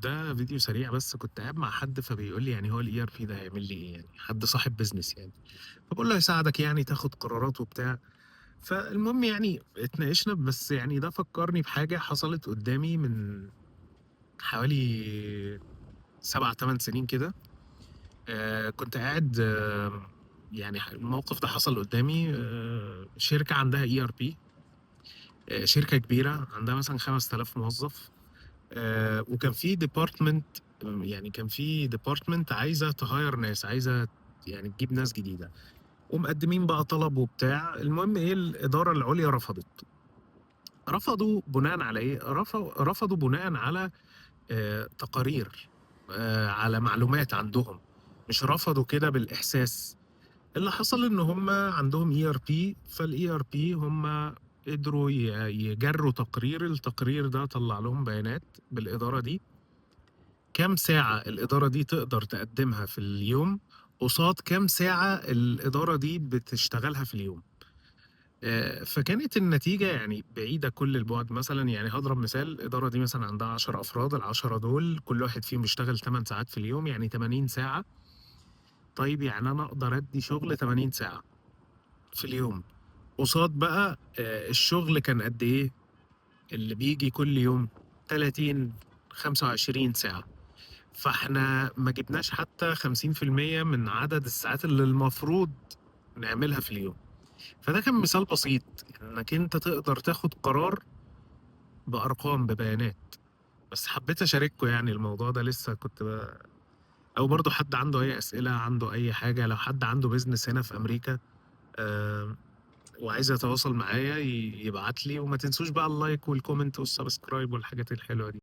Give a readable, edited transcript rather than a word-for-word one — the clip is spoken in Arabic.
ده فيديو سريع بس كنت قاعد مع حد فبيقول لي يعني هو الERP ده هيعمل لي إيه يعني، حد صاحب business يعني، فباقول له هيساعدك يعني تاخد قرارات وبتاع، فالمهم يعني اتناقشنا بس يعني ده فكّرني بحاجة حصلت قدّامي من حوالي 7، 8 سنين كده. كنت قاعد يعني الموقف ده حصل قدّامي. شركة عندها ERP، شركة كبيرة عندها مثلًا 5000 موظف. وكان في department، يعني كان في department عايزة تhire ناس، عايزة يعني تجيب ناس جديدة، ومقدّمين بقى طلب وبتاع. المهم إيه، الإدارة العُليا رفضت. رفضوا بناءً على إيه، رفضوا بناءً على تقارير، على معلومات عندهم، مش رفضوا كده بالإحساس. اللي حصل إن هُم عندهم ERP، فالERP هُم قدروا يجرّوا تقرير، التقرير ده طلّع لهم بيانات بالإدارة دي، كام ساعة الإدارة دي تقدر تقدّمها في اليوم، قصاد كام ساعة الإدارة دي بتشتغلها في اليوم. فكانت النتيجة يعني بعيدة كل البُعد. مثلًا يعني هاضرب مثال، الإدارة دي مثلًا عندها 10 أفراد، ال10 دول كل واحد فيهم بيشتغل 8 ساعات في اليوم، يعني 80 ساعة. طيب يعني أنا أقدر أدّي شغل 80 ساعة في اليوم، قصاد بقى الشغل كان قد إيه، اللي بييجي كل يوم 30، 25 ساعة. فإحنا ما جبناش حتى 50% من عدد الساعات اللي المفروض نعملها في اليوم. فده كان مثال بسيط، إنك أنت تقدر تاخد قرار بأرقام، ببيانات. بس حبيت أشارككم يعني الموضوع ده، لسه كنت أو برضه حد عنده أي أسئلة، عنده أي حاجة، لو حد عنده business هنا في أمريكا آآ وعايز يتواصل معايا يبعت لي، وما تنسوش بقى اللايك والcomment والsubscribe والحاجات الحلوة دي.